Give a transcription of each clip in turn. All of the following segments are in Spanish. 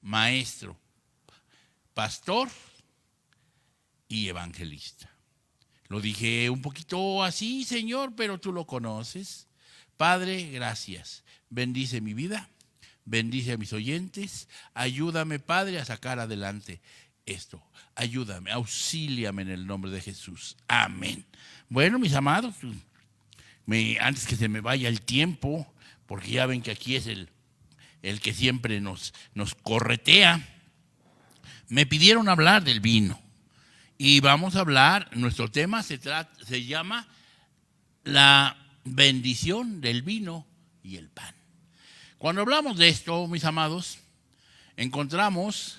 maestro, pastor y evangelista. Lo dije un poquito así, Señor, pero tú lo conoces. Padre, gracias. Bendice mi vida, bendice a mis oyentes. Ayúdame, Padre, a sacar adelante esto. Ayúdame, auxíliame en el nombre de Jesús. Amén. Bueno, mis amados, antes que se me vaya el tiempo, porque ya ven que aquí es el que siempre nos corretea, me pidieron hablar del vino. Y vamos a hablar, nuestro tema se llama la bendición del vino y el pan. Cuando hablamos de esto, mis amados, encontramos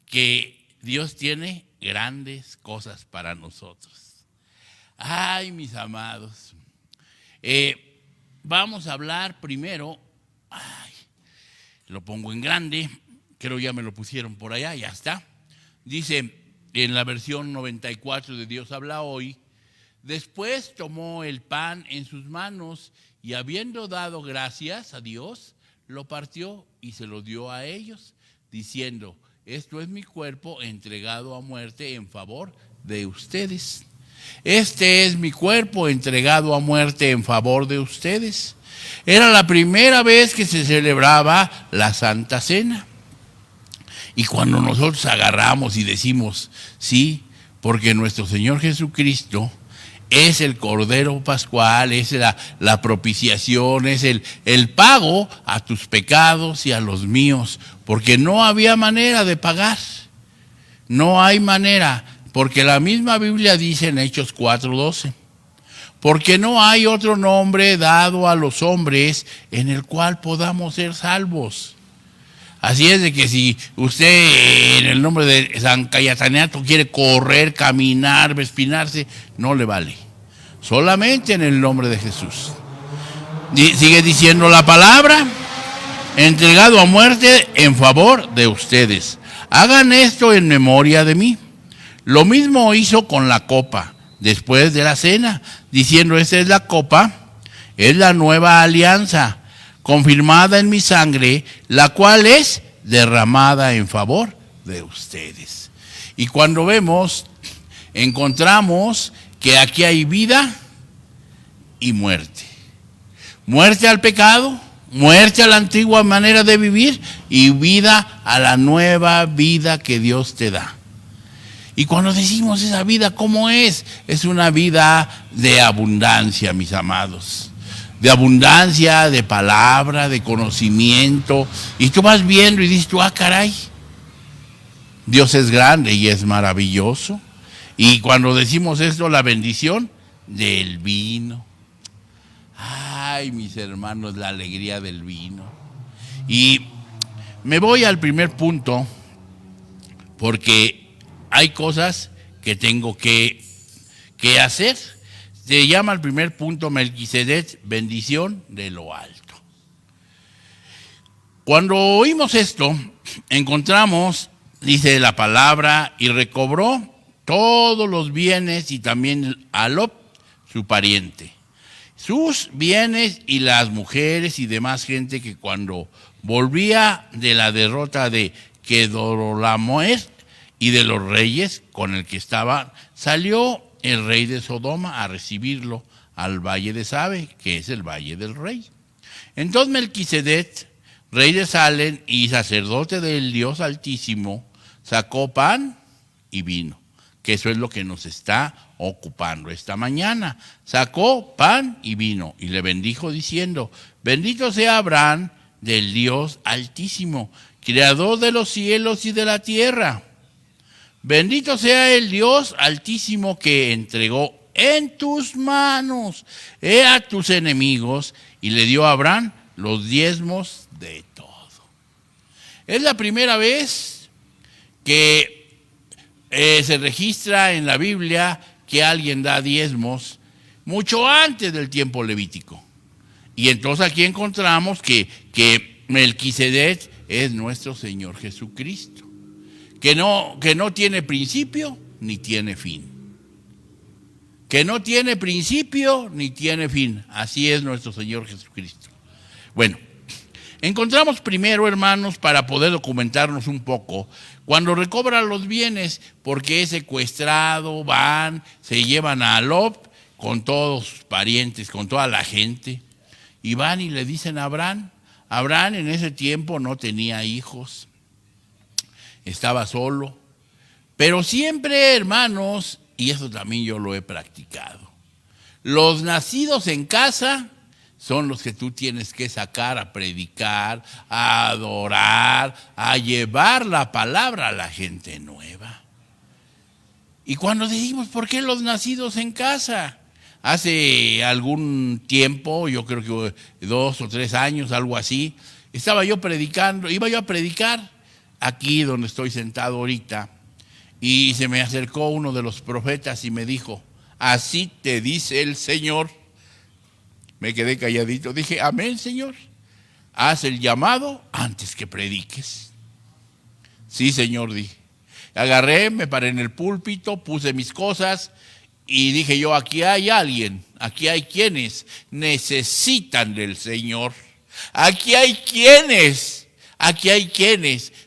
que Dios tiene grandes cosas para nosotros. Ay, mis amados, vamos a hablar primero, lo pongo en grande, creo ya me lo pusieron por allá, ya está. Dice en la versión 94 de Dios habla hoy: después tomó el pan en sus manos y habiendo dado gracias a Dios, lo partió y se lo dio a ellos, diciendo: esto es mi cuerpo entregado a muerte en favor de ustedes. Este es mi cuerpo entregado a muerte en favor de ustedes. Era la primera vez que se celebraba la Santa Cena. Y cuando nosotros agarramos y decimos, sí, porque nuestro Señor Jesucristo es el Cordero Pascual, es la propiciación, es el pago a tus pecados y a los míos, porque no había manera de pagar. No hay manera, porque la misma Biblia dice en Hechos 4:12, porque no hay otro nombre dado a los hombres en el cual podamos ser salvos. Así es de que si usted en el nombre de San Cayetanato quiere correr, caminar, espinarse, no le vale. Solamente en el nombre de Jesús. Sigue diciendo la palabra: entregado a muerte en favor de ustedes. Hagan esto en memoria de mí. Lo mismo hizo con la copa después de la cena, diciendo: esta es la copa, es la nueva alianza, confirmada en mi sangre, la cual es derramada en favor de ustedes. Y cuando vemos, encontramos que aquí hay vida y muerte. Muerte al pecado, muerte a la antigua manera de vivir y vida a la nueva vida que Dios te da. Y cuando decimos esa vida, ¿cómo es? Es una vida de abundancia, mis amados. De abundancia, de palabra, de conocimiento. Y tú vas viendo y dices tú: caray, Dios es grande y es maravilloso. Y cuando decimos esto, la bendición del vino. Ay, mis hermanos, la alegría del vino. Y me voy al primer punto, porque hay cosas que tengo que hacer. Se llama el primer punto Melquisedec, bendición de lo alto. Cuando oímos esto, encontramos, dice la palabra, y recobró todos los bienes y también a Lot, su pariente, sus bienes y las mujeres y demás gente que cuando volvía de la derrota de Kedorlaomer y de los reyes con el que estaba, salió el rey de Sodoma a recibirlo al valle de Sabe, que es el valle del rey. Entonces Melquisedec, rey de Salem y sacerdote del Dios Altísimo, sacó pan y vino, que eso es lo que nos está ocupando esta mañana. Sacó pan y vino y le bendijo diciendo: bendito sea Abraham del Dios Altísimo, creador de los cielos y de la tierra. Bendito sea el Dios Altísimo que entregó en tus manos a tus enemigos y le dio a Abraham los diezmos de todo. Es la primera vez que se registra en la Biblia que alguien da diezmos, mucho antes del tiempo levítico. Y entonces aquí encontramos que Melquisedec es nuestro Señor Jesucristo. Que no tiene principio ni tiene fin. Que no tiene principio ni tiene fin. Así es nuestro Señor Jesucristo. Bueno, Encontramos primero, hermanos, para poder documentarnos un poco, cuando recobra los bienes, porque es secuestrado, van, se llevan a Lot con todos sus parientes, con toda la gente, y van y le dicen a Abraham. Abraham en ese tiempo no tenía hijos, estaba solo, pero siempre, hermanos, y eso también yo lo he practicado, los nacidos en casa son los que tú tienes que sacar a predicar, a adorar, a llevar la palabra a la gente nueva. Y cuando decimos, ¿por qué los nacidos en casa? Hace algún tiempo, yo creo que 2 o 3 años, algo así, estaba yo predicando, iba yo a predicar aquí donde estoy sentado ahorita, y se me acercó uno de los profetas y me dijo, así te dice el Señor. Me quedé calladito, dije, amén, Señor, haz el llamado antes que prediques. Sí, Señor, dije. Agarré, me paré en el púlpito, puse mis cosas y dije yo, aquí hay alguien, aquí hay quienes necesitan del Señor. Aquí hay quienes,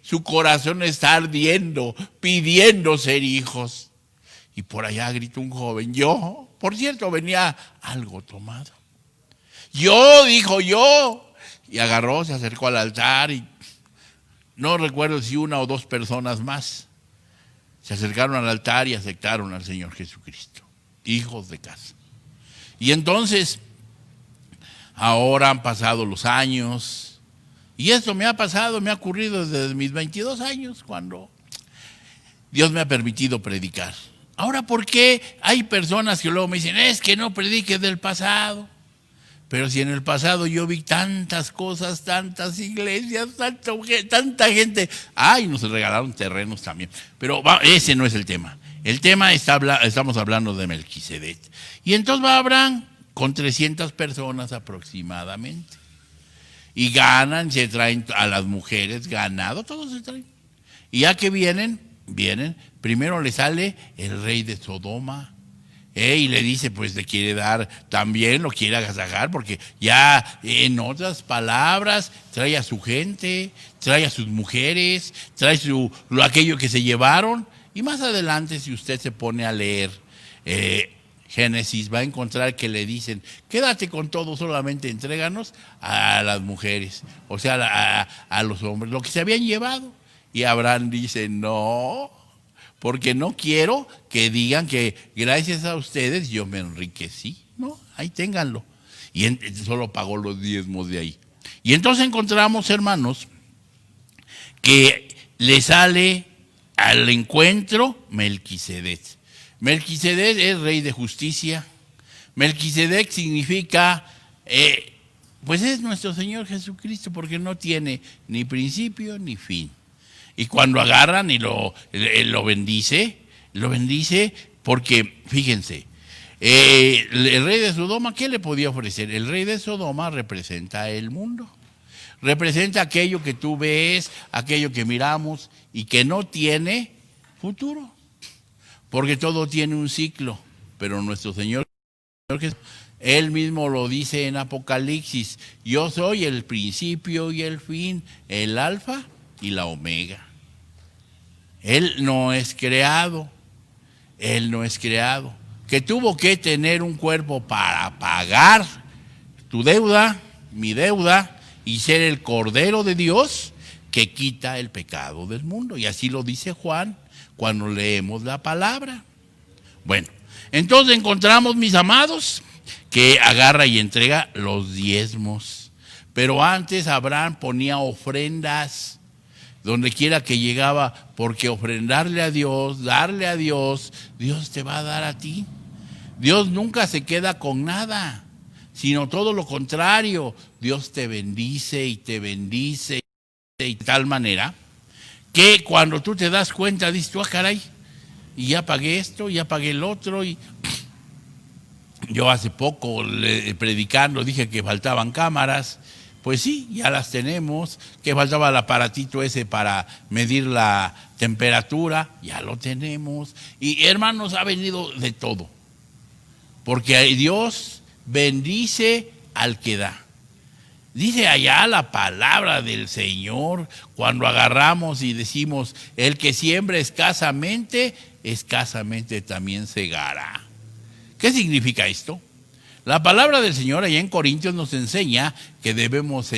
su corazón está ardiendo, pidiendo ser hijos. Y por allá gritó un joven, yo, por cierto, venía algo tomado. Dijo yo, y agarró, se acercó al altar y no recuerdo si 1 o 2 personas más se acercaron al altar y aceptaron al Señor Jesucristo, hijos de casa. Y entonces, ahora han pasado los años, y esto me ha ocurrido desde mis 22 años, cuando Dios me ha permitido predicar. Ahora, ¿por qué hay personas que luego me dicen, es que no prediques del pasado? Pero si en el pasado yo vi tantas cosas, tantas iglesias, tanta gente. Ay, nos regalaron terrenos también. Pero ese no es el tema. El tema estamos hablando de Melquisedec. Y entonces va Abraham con 300 personas aproximadamente. Y ganan, se traen a las mujeres, ganado, todos se traen. Y ya que vienen, primero le sale el rey de Sodoma. Y le dice, pues le quiere dar también, lo quiere agasajar, porque ya, en otras palabras, trae a su gente, trae a sus mujeres, trae aquello que se llevaron. Y más adelante, si usted se pone a leer Génesis, va a encontrar que le dicen, quédate con todo, solamente entréganos a las mujeres, o sea, a los hombres, lo que se habían llevado. Y Abraham dice, no, porque no quiero que digan que gracias a ustedes yo me enriquecí. No, ahí ténganlo. Y solo pagó los diezmos de ahí. Y entonces encontramos, hermanos, que le sale al encuentro Melquisedec. Melquisedec es rey de justicia. Melquisedec significa, pues es nuestro Señor Jesucristo, porque no tiene ni principio ni fin. Y cuando agarran y lo bendice porque, fíjense, el rey de Sodoma, ¿qué le podía ofrecer? El rey de Sodoma representa el mundo, representa aquello que tú ves, aquello que miramos y que no tiene futuro, porque todo tiene un ciclo, pero nuestro Señor, Él mismo lo dice en Apocalipsis, yo soy el principio y el fin, el alfa y la omega. Él no es creado, que tuvo que tener un cuerpo para pagar tu deuda, mi deuda, y ser el Cordero de Dios que quita el pecado del mundo. Y así lo dice Juan cuando leemos la palabra. Bueno, entonces encontramos, mis amados, que agarra y entrega los diezmos. Pero antes Abraham ponía ofrendas donde quiera que llegaba, porque ofrendarle a Dios, darle a Dios, Dios te va a dar a ti. Dios nunca se queda con nada, sino todo lo contrario. Dios te bendice y te bendice de tal manera que cuando tú te das cuenta, dices tú, caray, y ya pagué esto, ya pagué el otro. Y yo hace poco predicando dije que faltaban cámaras. Pues sí, ya las tenemos, que faltaba el aparatito ese para medir la temperatura, ya lo tenemos. Y hermanos, ha venido de todo, porque Dios bendice al que da. Dice allá la palabra del Señor, cuando agarramos y decimos, el que siembra escasamente, escasamente también segará. ¿Qué significa esto? La palabra del Señor allá en Corintios nos enseña que debemos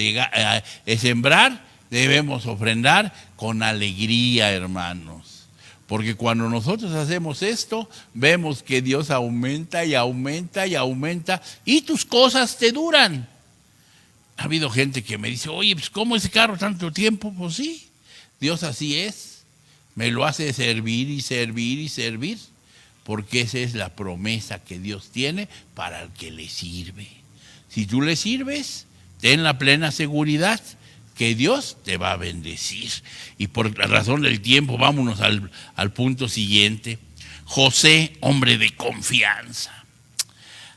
sembrar, debemos ofrendar con alegría, hermanos. Porque cuando nosotros hacemos esto, vemos que Dios aumenta y aumenta y aumenta y tus cosas te duran. Ha habido gente que me dice, oye, pues ¿cómo ese carro tanto tiempo? Pues sí, Dios así es. Me lo hace servir y servir y servir. Porque esa es la promesa que Dios tiene para el que le sirve. Si tú le sirves, ten la plena seguridad que Dios te va a bendecir. Y por la razón del tiempo, vámonos al punto siguiente. José, hombre de confianza.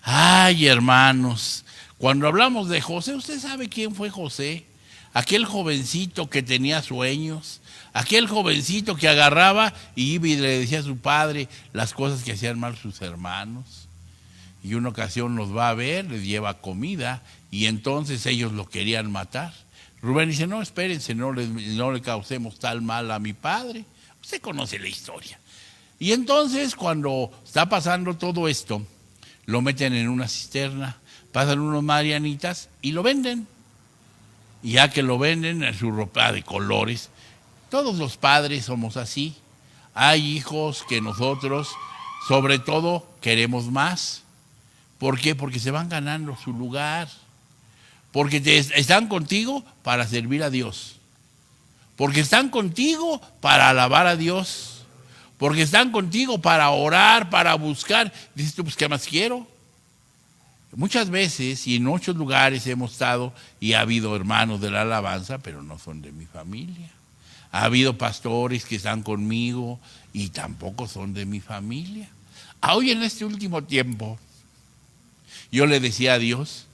Ay, hermanos, cuando hablamos de José, ¿usted sabe quién fue José? Aquel jovencito que tenía sueños, aquel jovencito que agarraba y iba y le decía a su padre las cosas que hacían mal sus hermanos. Y una ocasión los va a ver, les lleva comida y entonces ellos lo querían matar. Rubén dice, no, espérense, no le causemos tal mal a mi padre. Usted conoce la historia. Y entonces cuando está pasando todo esto, lo meten en una cisterna, pasan unos marianitas y lo venden. Y ya que lo venden en su ropa de colores, todos los padres somos así. Hay hijos que nosotros, sobre todo, queremos más. ¿Por qué? Porque se van ganando su lugar. Porque están contigo para servir a Dios. Porque están contigo para alabar a Dios. Porque están contigo para orar, para buscar. Dices tú, pues, ¿qué más quiero? Muchas veces y en muchos lugares hemos estado y ha habido hermanos de la alabanza, pero no son de mi familia. Ha habido pastores que están conmigo y tampoco son de mi familia. Hoy en este último tiempo, yo le decía a Dios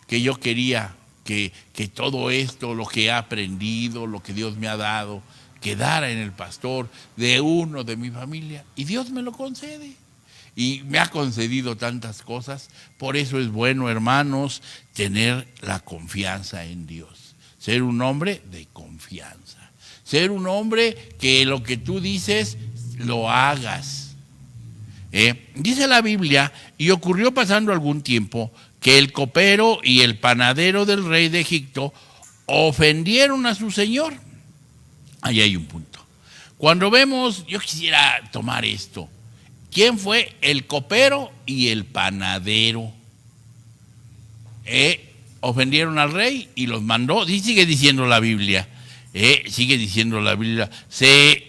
que yo quería que todo esto, lo que he aprendido, lo que Dios me ha dado, quedara en el pastor de uno de mi familia. Y Dios me lo concede. Y me ha concedido tantas cosas. Por eso es bueno, hermanos, tener la confianza en Dios. Ser un hombre de confianza. Ser un hombre que lo que tú dices, lo hagas. Dice la Biblia, y ocurrió pasando algún tiempo, que el copero y el panadero del rey de Egipto ofendieron a su señor. Ahí hay un punto. Cuando vemos, yo quisiera tomar esto. ¿Quién fue el copero y el panadero? Ofendieron al rey y los mandó. Y sigue diciendo la Biblia. Sigue diciendo la Biblia. Se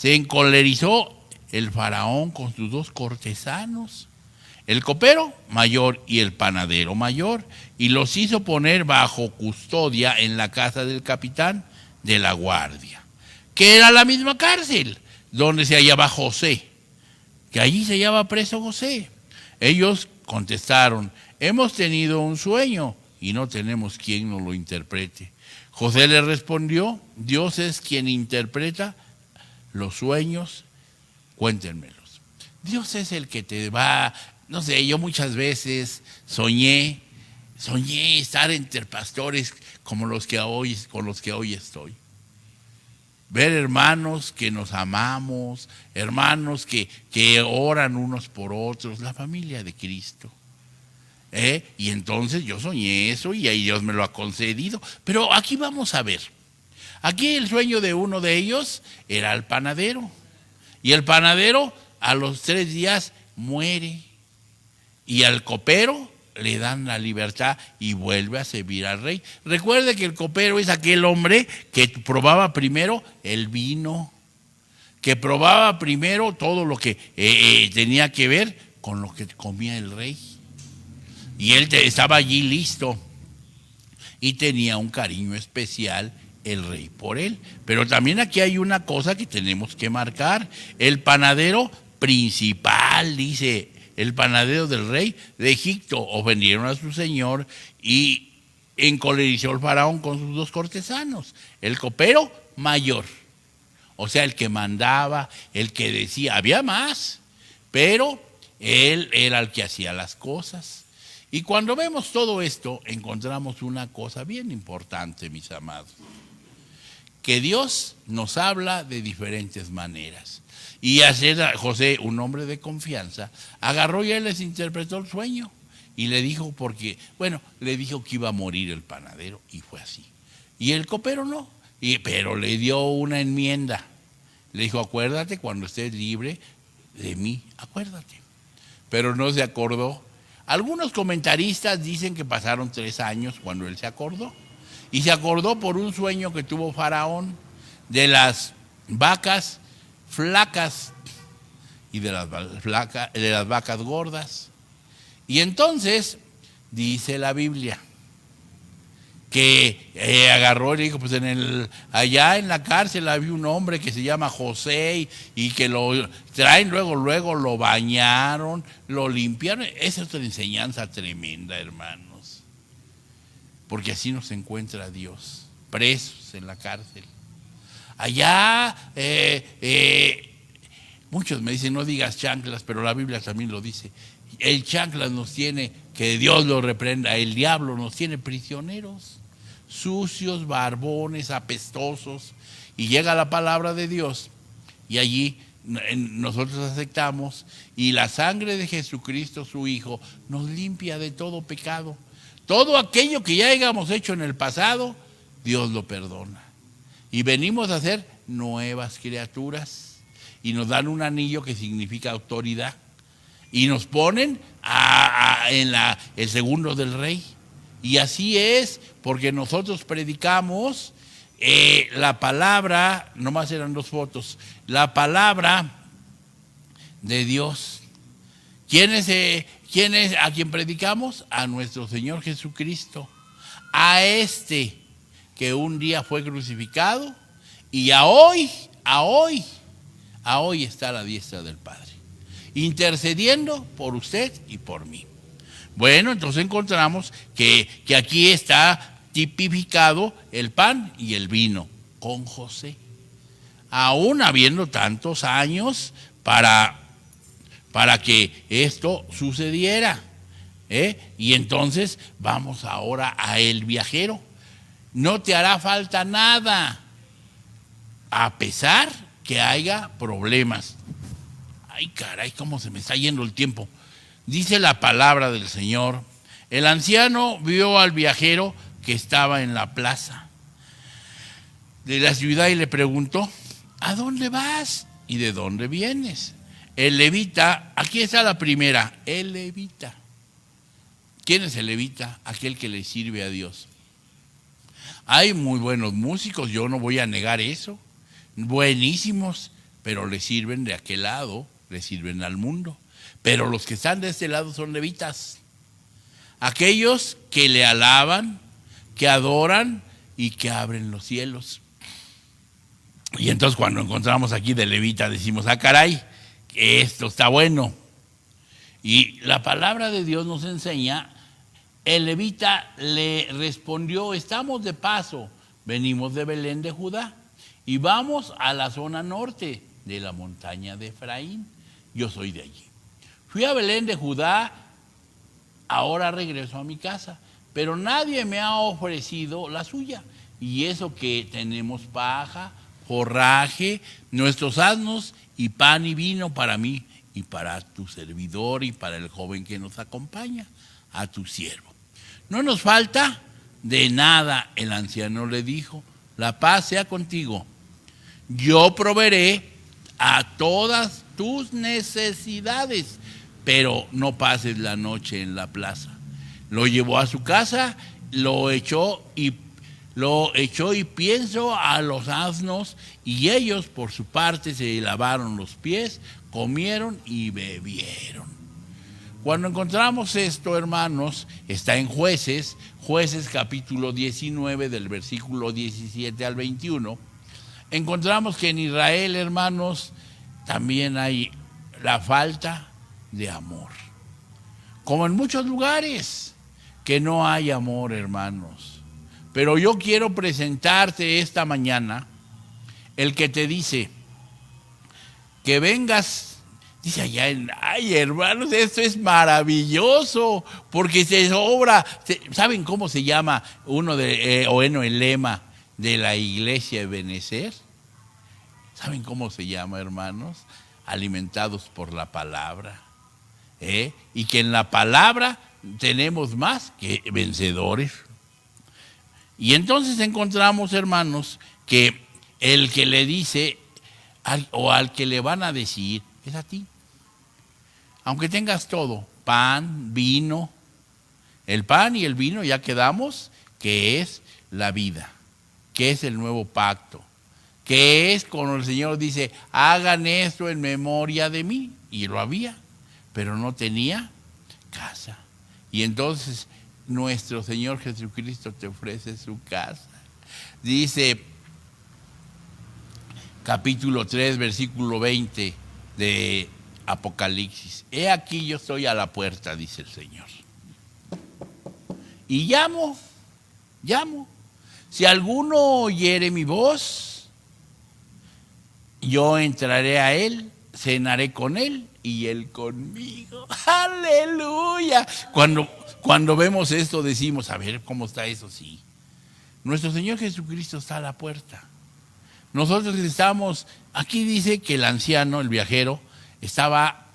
encolerizó el faraón con sus dos cortesanos, el copero mayor y el panadero mayor, y los hizo poner bajo custodia en la casa del capitán de la guardia, que era la misma cárcel donde se hallaba José, que allí se hallaba preso José. Ellos contestaron, hemos tenido un sueño y no tenemos quien nos lo interprete. José le respondió, Dios es quien interpreta los sueños, cuéntenmelos. Dios es el que te va, no sé, yo muchas veces soñé estar entre pastores como con los que hoy estoy. Ver hermanos que nos amamos, hermanos que oran unos por otros, la familia de Cristo. Y entonces yo soñé eso y ahí Dios me lo ha concedido. Pero aquí vamos a ver. Aquí el sueño de uno de ellos era el panadero. Y el panadero a los 3 días muere. Y al copero le dan la libertad y vuelve a servir al rey. Recuerde que el copero es aquel hombre que probaba primero el vino, que probaba primero todo lo que tenía que ver con lo que comía el rey. Y él estaba allí listo y tenía un cariño especial el rey por él. Pero también aquí hay una cosa que tenemos que marcar. El panadero principal, dice, el panadero del rey de Egipto, ofendieron a su señor y encolerizó el faraón con sus 2 cortesanos. El copero mayor, o sea, el que mandaba, el que decía, había más, pero él era el que hacía las cosas. Y cuando vemos todo esto, encontramos una cosa bien importante, mis amados, que Dios nos habla de diferentes maneras. Y José, un hombre de confianza, agarró y él les interpretó el sueño y le dijo le dijo que iba a morir el panadero y fue así. Y el copero no, pero le dio una enmienda. Le dijo, acuérdate cuando estés libre de mí, acuérdate. Pero no se acordó. Algunos comentaristas dicen que pasaron 3 años cuando él se acordó. Y se acordó por un sueño que tuvo Faraón de las vacas flacas y de las vacas gordas. Y entonces dice la Biblia que agarró y dijo, pues allá en la cárcel había un hombre que se llama José y que lo traen luego lo bañaron, lo limpiaron. Esa es otra enseñanza tremenda, hermanos, porque así nos encuentra Dios, presos en la cárcel. Allá muchos me dicen, no digas chanclas, pero la Biblia también lo dice. El chanclas nos tiene, que Dios lo reprenda, el diablo nos tiene prisioneros, sucios, barbones, apestosos, y llega la palabra de Dios y allí nosotros aceptamos y la sangre de Jesucristo, su Hijo, nos limpia de todo pecado. Todo aquello que ya hayamos hecho en el pasado, Dios lo perdona. Y venimos a ser nuevas criaturas y nos dan un anillo que significa autoridad y nos ponen en el segundo del rey. Y así es, porque nosotros predicamos la palabra, nomás eran 2 fotos, la palabra de Dios. ¿Quién es a quien predicamos? A nuestro Señor Jesucristo, a este que un día fue crucificado y a hoy está a la diestra del Padre, intercediendo por usted y por mí. Bueno, entonces encontramos que aquí está tipificado el pan y el vino con José, aún habiendo tantos años para que esto sucediera. Y entonces vamos ahora a el viajero. No te hará falta nada, a pesar que haya problemas. Ay, caray, cómo se me está yendo el tiempo. Dice la palabra del Señor, el anciano vio al viajero que estaba en la plaza de la ciudad y le preguntó, ¿a dónde vas y de dónde vienes? El levita, aquí está la primera, el levita. ¿Quién es el levita? Aquel que le sirve a Dios. Hay muy buenos músicos, yo no voy a negar eso, buenísimos, pero le sirven de aquel lado, le sirven al mundo. Pero los que están de este lado son levitas, aquellos que le alaban, que adoran y que abren los cielos. Y entonces cuando encontramos aquí de levita decimos, caray, esto está bueno. Y la palabra de Dios nos enseña, el levita le respondió, estamos de paso, venimos de Belén de Judá y vamos a la zona norte de la montaña de Efraín. Yo soy de allí. Fui a Belén de Judá, ahora regreso a mi casa, pero nadie me ha ofrecido la suya. Y eso que tenemos paja, forraje, nuestros asnos y pan y vino para mí y para tu servidor y para el joven que nos acompaña, a tu siervo. No nos falta de nada, el anciano le dijo, la paz sea contigo. Yo proveeré a todas tus necesidades, pero no pases la noche en la plaza. Lo llevó a su casa, lo echó y pienso a los asnos, y ellos por su parte se lavaron los pies, comieron y bebieron. Cuando encontramos esto, hermanos, está en Jueces capítulo 19, del versículo 17 al 21, encontramos que en Israel, hermanos, también hay la falta de amor, como en muchos lugares que no hay amor, hermanos. Pero yo quiero presentarte esta mañana el que te dice que vengas Dice allá ay hermanos, esto es maravilloso, porque se sobra. ¿Saben cómo se llama el lema de la iglesia de Benecer? ¿Saben cómo se llama, hermanos? Alimentados por la palabra. Y que en la palabra tenemos más que vencedores. Y entonces encontramos, hermanos, que el que le dice al que le van a decir es a ti. Aunque tengas todo, pan, vino, el pan y el vino ya quedamos, que es la vida, que es el nuevo pacto, que es cuando el Señor dice, hagan esto en memoria de mí. Y lo había, pero no tenía casa. Y entonces nuestro Señor Jesucristo te ofrece su casa. Dice capítulo 3, versículo 20 de Apocalipsis. He aquí yo estoy a la puerta, dice el Señor. Y llamo. Si alguno oyere mi voz, yo entraré a él, cenaré con él y él conmigo. ¡Aleluya! Cuando vemos esto decimos, a ver, ¿cómo está eso? Sí. Nuestro Señor Jesucristo está a la puerta. Nosotros estamos, aquí dice que el anciano, el viajero, estaba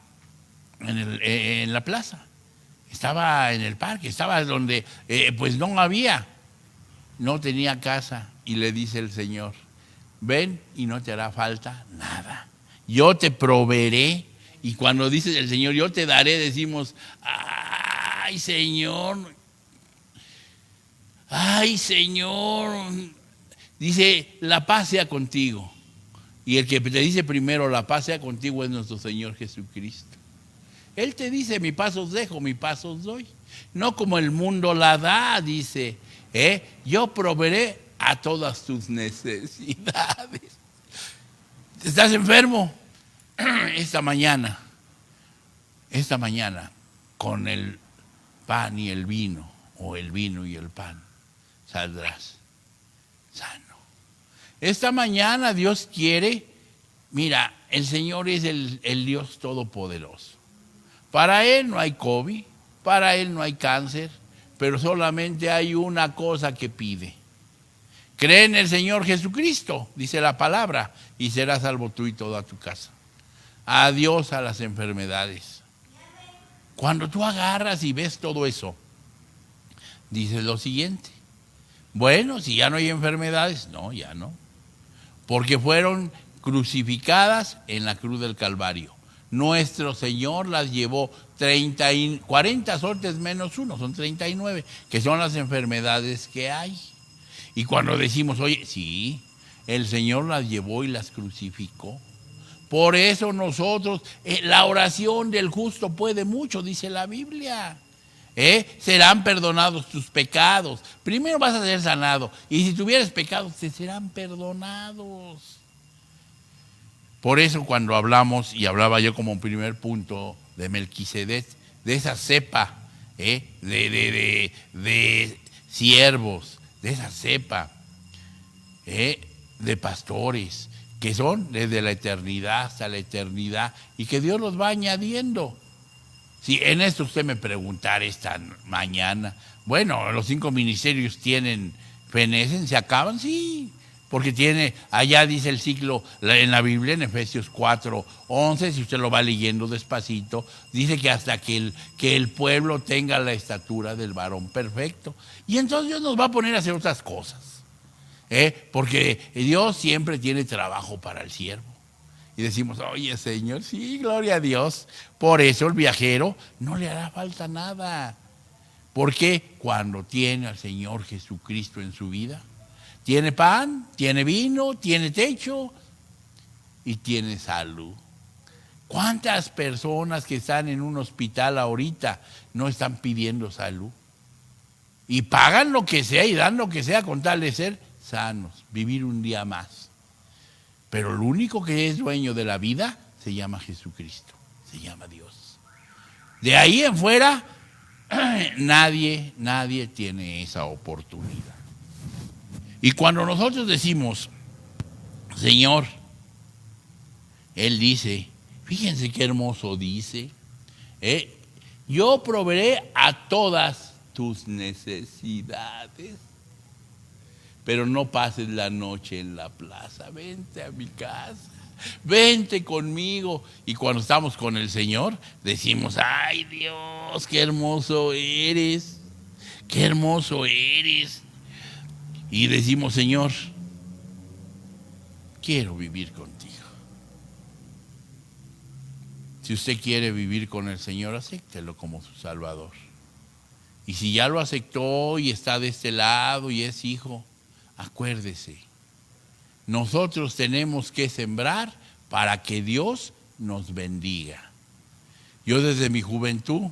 en la plaza, estaba en el parque, estaba donde pues no tenía casa. Y le dice el Señor, ven y no te hará falta nada. Yo te proveeré. Y cuando dice el Señor, yo te daré, decimos, ay Señor. Dice, la paz sea contigo. Y el que te dice primero, la paz sea contigo, es nuestro Señor Jesucristo. Él te dice, mi paz os dejo, mi paz os doy. No como el mundo la da, dice, yo proveeré a todas tus necesidades. ¿Estás enfermo? Esta mañana, con el pan y el vino, o el vino y el pan, saldrás sano. Esta mañana Dios quiere, mira, el Señor es el Dios Todopoderoso. Para Él no hay COVID, para Él no hay cáncer, pero solamente hay una cosa que pide. Cree en el Señor Jesucristo, dice la palabra, y serás salvo tú y toda tu casa. Adiós a las enfermedades. Cuando tú agarras y ves todo eso, dices lo siguiente. Bueno, si ya no hay enfermedades, no, ya no. Porque fueron crucificadas en la cruz del Calvario. Nuestro Señor las llevó 40 sortes menos uno, son 39, que son las enfermedades que hay. Y cuando decimos, oye, sí, el Señor las llevó y las crucificó. Por eso nosotros, la oración del justo puede mucho, dice la Biblia. Serán perdonados tus pecados. Primero vas a ser sanado. Y si tuvieras pecados, te serán perdonados. Por eso cuando hablamos, y hablaba yo como primer punto de Melquisedec, de esa cepa, de siervos, de esa cepa, de pastores, que son desde la eternidad hasta la eternidad, y que Dios los va añadiendo. Si en esto usted me preguntara esta mañana, bueno, los 5 ministerios fenecen, se acaban, sí, porque allá dice el ciclo en la Biblia, en Efesios 4:11, si usted lo va leyendo despacito, dice que hasta que el pueblo tenga la estatura del varón perfecto. Y entonces Dios nos va a poner a hacer otras cosas, porque Dios siempre tiene trabajo para el siervo. Y decimos, oye Señor, sí, gloria a Dios. Por eso el viajero no le hará falta nada. Porque cuando tiene al Señor Jesucristo en su vida, tiene pan, tiene vino, tiene techo y tiene salud. ¿Cuántas personas que están en un hospital ahorita no están pidiendo salud? Y pagan lo que sea y dan lo que sea con tal de ser sanos, vivir un día más. Pero el único que es dueño de la vida se llama Jesucristo, se llama Dios. De ahí en fuera, nadie tiene esa oportunidad. Y cuando nosotros decimos, Señor, Él dice Fíjense qué hermoso dice. Yo proveeré a todas tus necesidades, pero no pases la noche en la plaza. Vente a mi casa, vente conmigo. Y cuando estamos con el Señor, decimos, ay Dios, qué hermoso eres, qué hermoso eres. Y decimos, Señor, quiero vivir contigo. Si usted quiere vivir con el Señor, acéptelo como su Salvador. Y si ya lo aceptó y está de este lado y es hijo, acuérdese, nosotros tenemos que sembrar para que Dios nos bendiga. Yo desde mi juventud,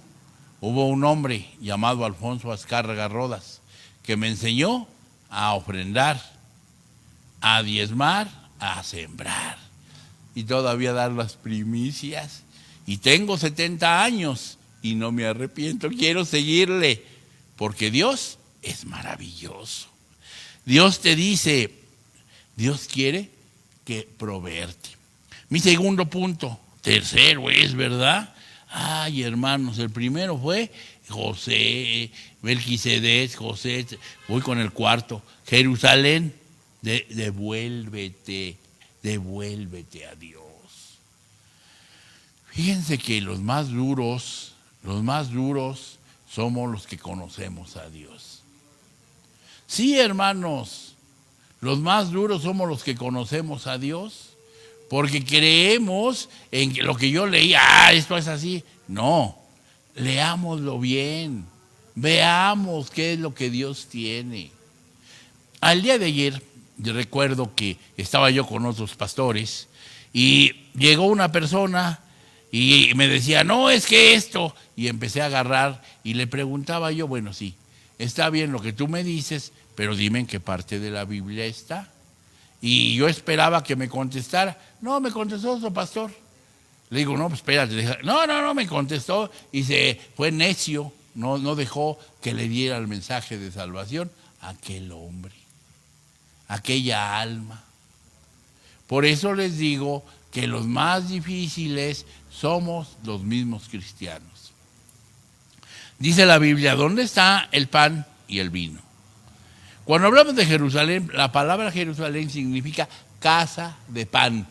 hubo un hombre llamado Alfonso Azcárraga Rodas que me enseñó a ofrendar, a diezmar, a sembrar y todavía dar las primicias. Y tengo 70 años y no me arrepiento, quiero seguirle, porque Dios es maravilloso. Dios te dice, Dios quiere que proveerte. Mi segundo punto, tercero es, ¿verdad? Ay, hermanos, el primero fue José, Melquisedec, José, voy con el cuarto, Jerusalén, devuélvete a Dios. Fíjense que los más duros somos los que conocemos a Dios. Sí, hermanos, los más duros somos los que conocemos a Dios, porque creemos en lo que yo leía, esto es así. No, leámoslo bien, veamos qué es lo que Dios tiene. Al día de ayer, yo recuerdo que estaba yo con otros pastores y llegó una persona y me decía, no, es que esto, y empecé a agarrar y le preguntaba yo, bueno, sí, está bien lo que tú me dices, pero dime en qué parte de la Biblia está. Y yo esperaba que me contestara. No, me contestó otro pastor. Le digo, no, pues espérate. No, me contestó y se fue necio, no dejó que le diera el mensaje de salvación a aquel hombre, aquella alma. Por eso les digo que los más difíciles somos los mismos cristianos. Dice la Biblia, ¿dónde está el pan y el vino? Cuando hablamos de Jerusalén, la palabra Jerusalén significa casa de pan,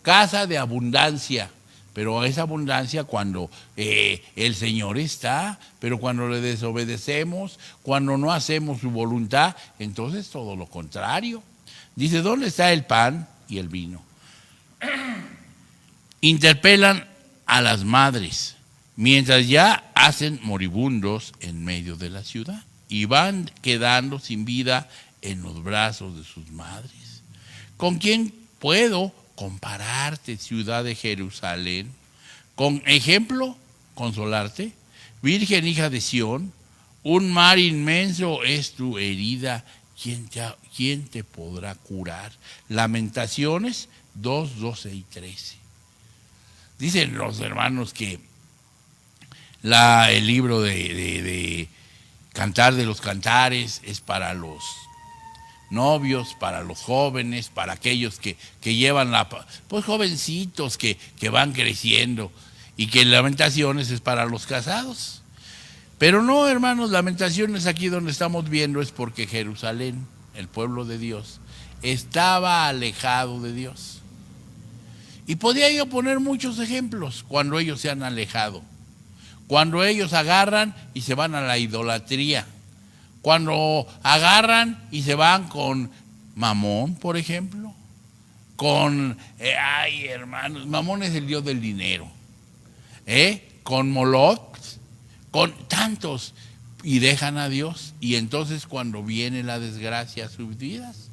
casa de abundancia. Pero esa abundancia cuando el Señor está, pero cuando le desobedecemos, cuando no hacemos su voluntad, entonces todo lo contrario. Dice, ¿dónde está el pan y el vino? Interpelan a las madres, mientras ya hacen moribundos en medio de la ciudad y van quedando sin vida en los brazos de sus madres. ¿Con quién puedo compararte, ciudad de Jerusalén? Con ejemplo, consolarte, Virgen hija de Sión, un mar inmenso es tu herida, ¿quién te podrá curar? Lamentaciones 2, 12 y 13. Dicen los hermanos que el libro de Cantar de los Cantares es para los novios, para los jóvenes, para aquellos que llevan pues jovencitos que van creciendo, y que Lamentaciones es para los casados. Pero no, hermanos, Lamentaciones aquí donde estamos viendo es porque Jerusalén, el pueblo de Dios, estaba alejado de Dios. Y podía yo poner muchos ejemplos cuando ellos se han alejado, cuando ellos agarran y se van a la idolatría, cuando agarran y se van con Mamón, por ejemplo, ay hermanos, Mamón es el dios del dinero, con Moloch, con tantos, y dejan a Dios, y entonces cuando viene la desgracia a sus vidas.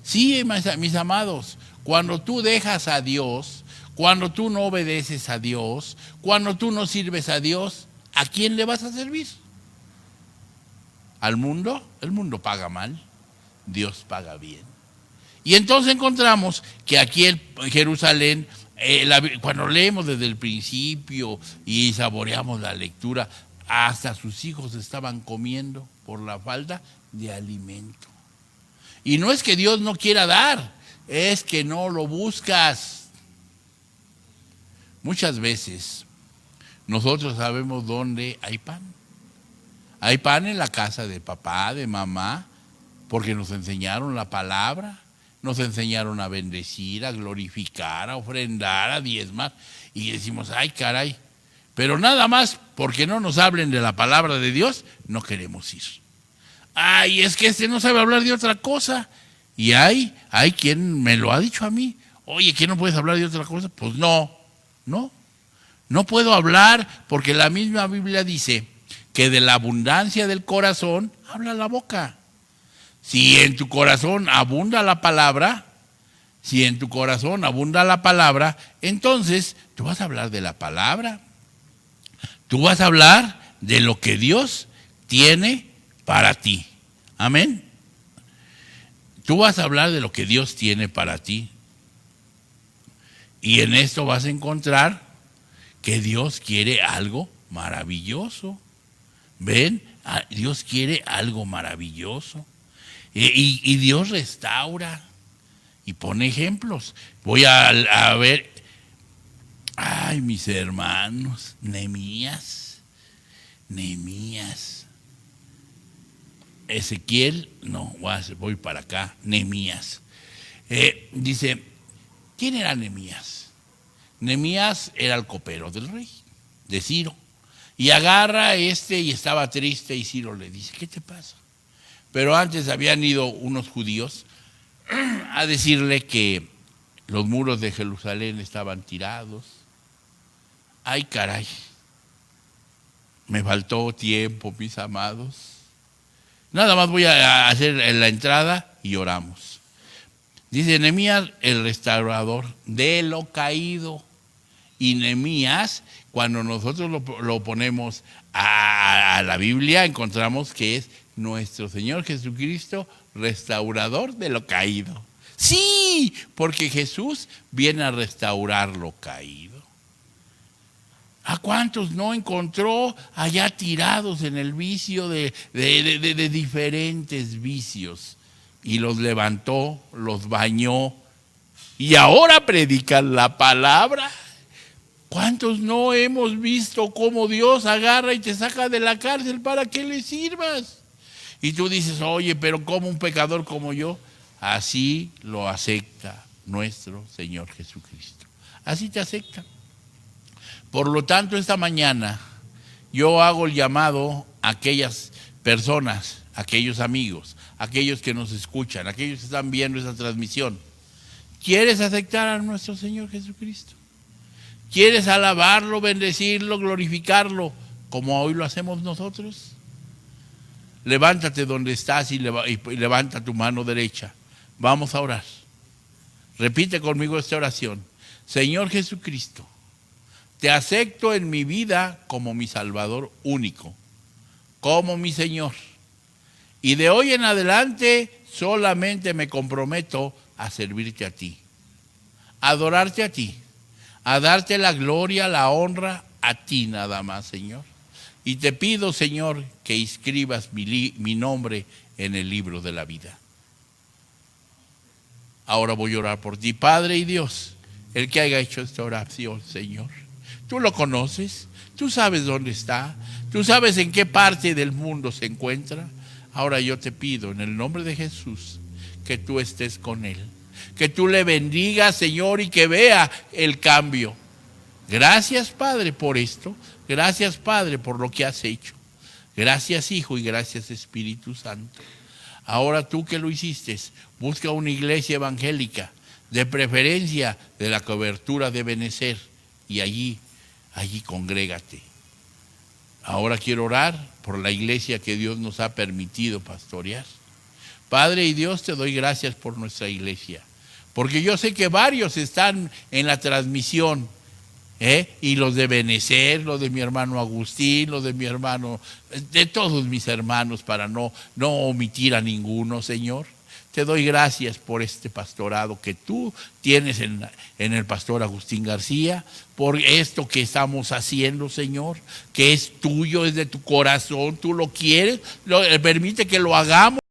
Sí, mis amados, cuando tú dejas a Dios, cuando tú no obedeces a Dios, cuando tú no sirves a Dios, ¿a quién le vas a servir? ¿Al mundo? El mundo paga mal, Dios paga bien. Y entonces encontramos que aquí en Jerusalén, cuando leemos desde el principio y saboreamos la lectura, hasta sus hijos estaban comiendo por la falta de alimento. Y no es que Dios no quiera dar, es que no lo buscas. Muchas veces nosotros sabemos dónde hay pan. Hay pan en la casa de papá, de mamá, porque nos enseñaron la palabra, nos enseñaron a bendecir, a glorificar, a ofrendar, a diezmar. Y decimos, ay caray, pero nada más porque no nos hablen de la palabra de Dios, no queremos ir. Ay, es que este no sabe hablar de otra cosa. Y hay quien me lo ha dicho a mí. Oye, ¿qué no puedes hablar de otra cosa? Pues no puedo hablar porque la misma Biblia dice que de la abundancia del corazón habla la boca. Si en tu corazón abunda la palabra, entonces tú vas a hablar de la palabra. Tú vas a hablar de lo que Dios tiene para ti. Amén. Tú vas a hablar de lo que Dios tiene para ti. Y en esto vas a encontrar que Dios quiere algo maravilloso. ¿Ven? Dios quiere algo maravilloso. Y Dios restaura y pone ejemplos. Voy a ver, ay, mis hermanos, Nehemías, Ezequiel, no, voy para acá, Nehemías. Dice, ¿quién era Nehemías? Nehemías era el copero del rey, de Ciro. Y agarra y estaba triste y Ciro le dice, ¿qué te pasa? Pero antes habían ido unos judíos a decirle que los muros de Jerusalén estaban tirados. Ay, caray, me faltó tiempo, mis amados. Nada más voy a hacer la entrada y oramos. Dice Nehemías, el restaurador de lo caído. Y Nehemías, cuando nosotros lo ponemos a la Biblia, encontramos que es nuestro Señor Jesucristo, restaurador de lo caído. Sí, porque Jesús viene a restaurar lo caído. ¿A cuántos no encontró allá tirados en el vicio de diferentes vicios? Y los levantó, los bañó, y ahora predican la palabra. ¿Cuántos no hemos visto cómo Dios agarra y te saca de la cárcel para que le sirvas? Y tú dices, oye, pero ¿cómo un pecador como yo? Así lo acepta nuestro Señor Jesucristo. Así te acepta. Por lo tanto, esta mañana yo hago el llamado a aquellas personas, a aquellos amigos, a aquellos que nos escuchan, a aquellos que están viendo esta transmisión. ¿Quieres aceptar a nuestro Señor Jesucristo? ¿Quieres alabarlo, bendecirlo, glorificarlo como hoy lo hacemos nosotros? Levántate donde estás y levanta tu mano derecha. Vamos a orar. Repite conmigo esta oración. Señor Jesucristo, te acepto en mi vida como mi Salvador único, como mi Señor. Y de hoy en adelante solamente me comprometo a servirte a ti, a adorarte a ti, a darte la gloria, la honra a ti nada más, Señor. Y te pido, Señor, que inscribas mi nombre en el libro de la vida. Ahora voy a orar por ti, Padre y Dios, el que haya hecho esta oración, Señor. Tú lo conoces, tú sabes dónde está, tú sabes en qué parte del mundo se encuentra. Ahora yo te pido, en el nombre de Jesús, que tú estés con él, que tú le bendigas, Señor, y que vea el cambio. Gracias, Padre, por esto. Gracias, Padre, por lo que has hecho. Gracias, Hijo, y gracias, Espíritu Santo. Ahora tú que lo hiciste, busca una iglesia evangélica, de preferencia de la cobertura de Benecer, y allí congrégate. Ahora quiero orar por la iglesia que Dios nos ha permitido pastorear. Padre y Dios, te doy gracias por nuestra iglesia, porque yo sé que varios están en la transmisión, y los de Benecer, los de mi hermano Agustín, los de mi hermano, de todos mis hermanos, para no omitir a ninguno, Señor. Te doy gracias por este pastorado que tú tienes en el pastor Agustín García, por esto que estamos haciendo, Señor, que es tuyo, es de tu corazón, tú lo quieres, permite que lo hagamos.